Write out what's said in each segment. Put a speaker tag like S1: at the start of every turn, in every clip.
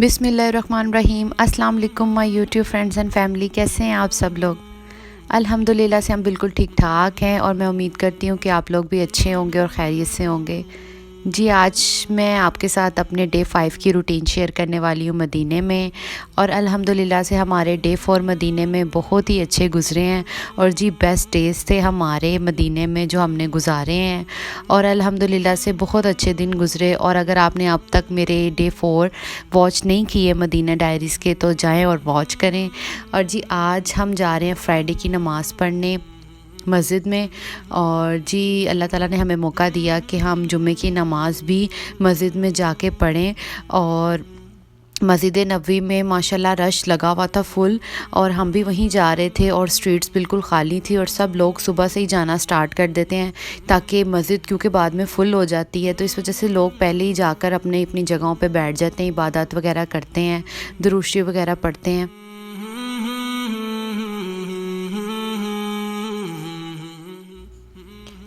S1: बिस्मिल्लाहिर्रहमानिर्रहीम। अस्सलाम वालेकुम my YouTube friends and family. कैसे हैं आप सब लोग? अल्हम्दुलिल्लाह से हम बिल्कुल ठीक ठाक हैं और मैं उम्मीद करती हूँ कि आप लोग भी अच्छे होंगे और खैरियत से होंगे। जी, आज मैं आपके साथ अपने डे 5 की रूटीन शेयर करने वाली हूँ मदीने में। और अल्हम्दुलिल्लाह से हमारे डे 4 मदीने में बहुत ही अच्छे गुज़रे हैं और जी बेस्ट डेज़ थे हमारे मदीने में जो हमने गुजारे हैं और अल्हम्दुलिल्लाह से बहुत अच्छे दिन गुज़रे। और अगर आपने अब तक मेरे डे 4 वॉच नहीं किए मदीना डायरीज़ के तो जाएं और वॉच करें। और जी आज हम जा रहे हैं फ्राइडे की नमाज़ पढ़ने मस्जिद में। और जी अल्लाह ताला ने हमें मौका दिया कि हम जुम्मे की नमाज़ भी मस्जिद में जाके पढ़ें। और मस्जिद नबवी में माशाल्लाह रश लगा हुआ था फुल और हम भी वहीं जा रहे थे और स्ट्रीट्स बिल्कुल खाली थी और सब लोग सुबह से ही जाना स्टार्ट कर देते हैं ताकि मस्जिद क्योंकि बाद में फ़ुल हो जाती है तो इस वजह से लोग पहले ही जाकर अपनी अपनी जगहों पे बैठ जाते हैं, इबादत वगैरह करते हैं, दुरूद शरीफ वगैरह पढ़ते हैं।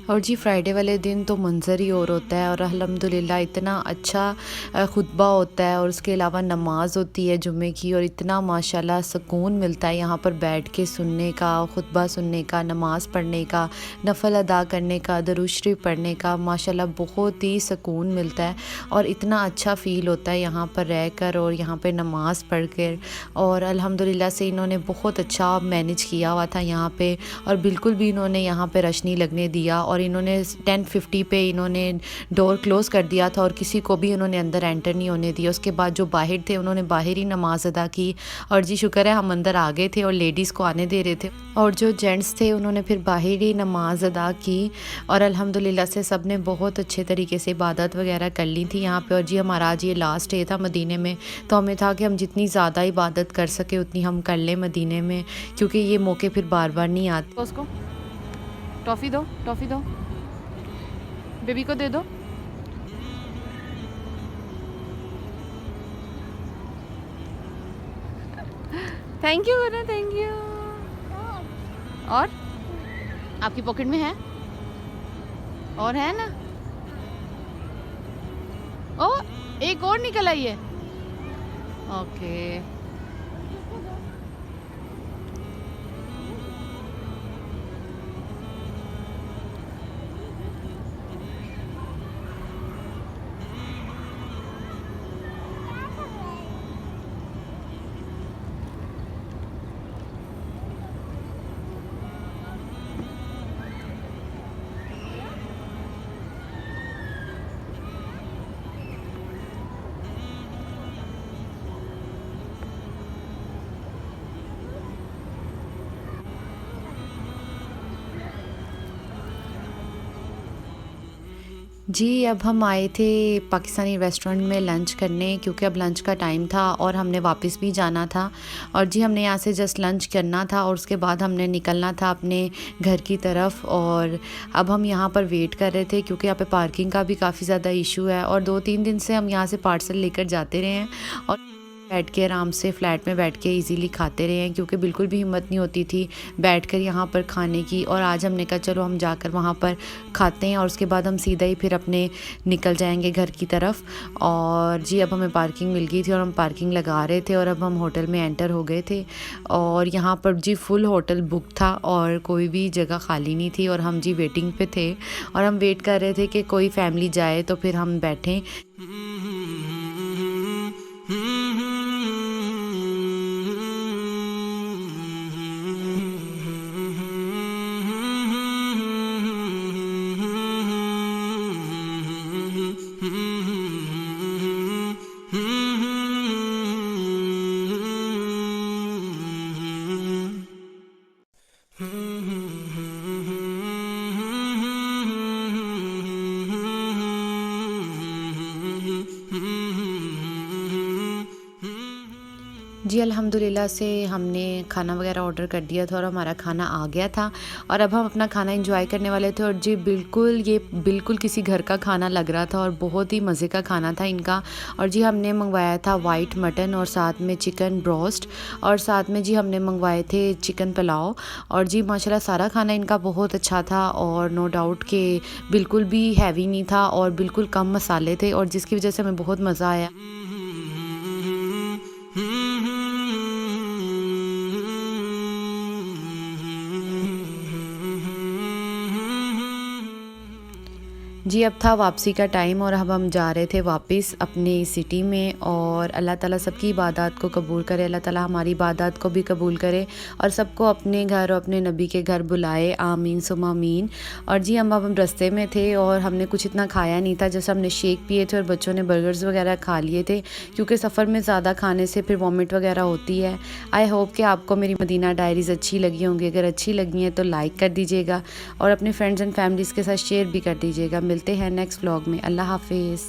S1: और जी फ्राइडे वाले दिन तो मंज़र ही और होता है और अल्हम्दुलिल्लाह इतना अच्छा खुतबा होता है और उसके अलावा नमाज़ होती है जुम्मे की और इतना माशाल्लाह सुकून मिलता है यहाँ पर बैठ के सुनने का, खुतबा सुनने का, नमाज़ पढ़ने का, नफल अदा करने का, दुरूद शरीफ पढ़ने का। माशाल्लाह बहुत ही सुकून मिलता है और इतना अच्छा फ़ील होता है यहाँ पर रहकर और यहाँ पर नमाज़ पढ़ कर। और अल्हम्दुलिल्लाह से इन्होंने बहुत अच्छा मैनेज किया हुआ था यहाँ पे और बिल्कुल भी इन्होंने यहाँ पे रश नहीं लगने दिया। और इन्होंने 10:50 पे इन्होंने डोर क्लोज़ कर दिया था और किसी को भी इन्होंने अंदर एंटर नहीं होने दिया। उसके बाद जो बाहर थे उन्होंने बाहर ही नमाज़ अदा की और जी शुक्र है हम अंदर आ गए थे और लेडीज़ को आने दे रहे थे और जो जेंट्स थे उन्होंने फिर बाहर ही नमाज़ अदा की। और अल्हम्दुलिल्लाह से सब ने बहुत अच्छे तरीके से इबादत वगैरह कर ली थी यहाँ पर। और जी हमारा आज ये लास्ट डे था मदीने में तो हमें था कि हम जितनी ज़्यादा इबादत कर सके उतनी हम कर लें मदीने में क्योंकि ये मौके फिर बार बार नहीं आते। उसको टॉफ़ी दो, टॉफ़ी दो, बेबी को दे दो। थैंक यू ना, थैंक यू। और आपकी पॉकेट में है और है ना? ओ एक और निकल आई है। ओके जी, अब हम आए थे पाकिस्तानी रेस्टोरेंट में लंच करने क्योंकि अब लंच का टाइम था और हमने वापस भी जाना था। और जी हमने यहाँ से जस्ट लंच करना था और उसके बाद हमने निकलना था अपने घर की तरफ। और अब हम यहाँ पर वेट कर रहे थे क्योंकि यहाँ पे पार्किंग का भी काफ़ी ज़्यादा इशू है और 2-3 दिन से हम यहाँ से पार्सल लेकर जाते रहे हैं और बैठ के आराम से फ़्लैट में बैठ के इजीली खाते रहे हैं क्योंकि बिल्कुल भी हिम्मत नहीं होती थी बैठकर यहाँ पर खाने की। और आज हमने कहा चलो हम जाकर वहाँ पर खाते हैं और उसके बाद हम सीधा ही फिर अपने निकल जाएंगे घर की तरफ। और जी अब हमें पार्किंग मिल गई थी और हम पार्किंग लगा रहे थे और अब हम होटल में एंटर हो गए थे और यहाँ पर जी फुल होटल बुक था और कोई भी जगह खाली नहीं थी और हम जी वेटिंग पे थे और हम वेट कर रहे थे कि कोई फैमिली जाए तो फिर हम बैठें। जी अल्हम्दुलिल्लाह से हमने खाना वगैरह ऑर्डर कर दिया था और हमारा खाना आ गया था और अब हम अपना खाना एंजॉय करने वाले थे। और जी बिल्कुल किसी घर का खाना लग रहा था और बहुत ही मज़े का खाना था इनका। और जी हमने मंगवाया था वाइट मटन और साथ में चिकन ब्रोस्ट और साथ में जी हमने मंगवाए थे चिकन पुलाव। और जी माशाल्लाह सारा खाना इनका बहुत अच्छा था और नो डाउट कि बिल्कुल भी हैवी नहीं था और बिल्कुल कम मसाले थे और जिसकी वजह से हमें बहुत मज़ा आया। जी अब था वापसी का टाइम और अब हम जा रहे थे वापस अपने सिटी में। और अल्लाह ताला सबकी इबादत को कबूल करे, अल्लाह ताला हमारी इबादत को भी कबूल करे और सबको अपने घर और अपने नबी के घर बुलाए, आमीन सुम्मा आमीन। और जी हम रास्ते में थे और हमने कुछ इतना खाया नहीं था, जैसे हमने शेक पिए थे और बच्चों ने बर्गर्स वगैरह खा लिए थे क्योंकि सफ़र में ज़्यादा खाने से फिर वॉमिट वगैरह होती है। आई होप कि आपको मेरी मदीना डायरीज़ अच्छी लगी होंगी। अगर अच्छी लगी हैं तो लाइक कर दीजिएगा और अपने फ्रेंड्स एंड फैमिलीज़ के साथ शेयर भी कर दीजिएगा। मिलते हैं नेक्स्ट व्लॉग में। अल्लाह हाफिज़।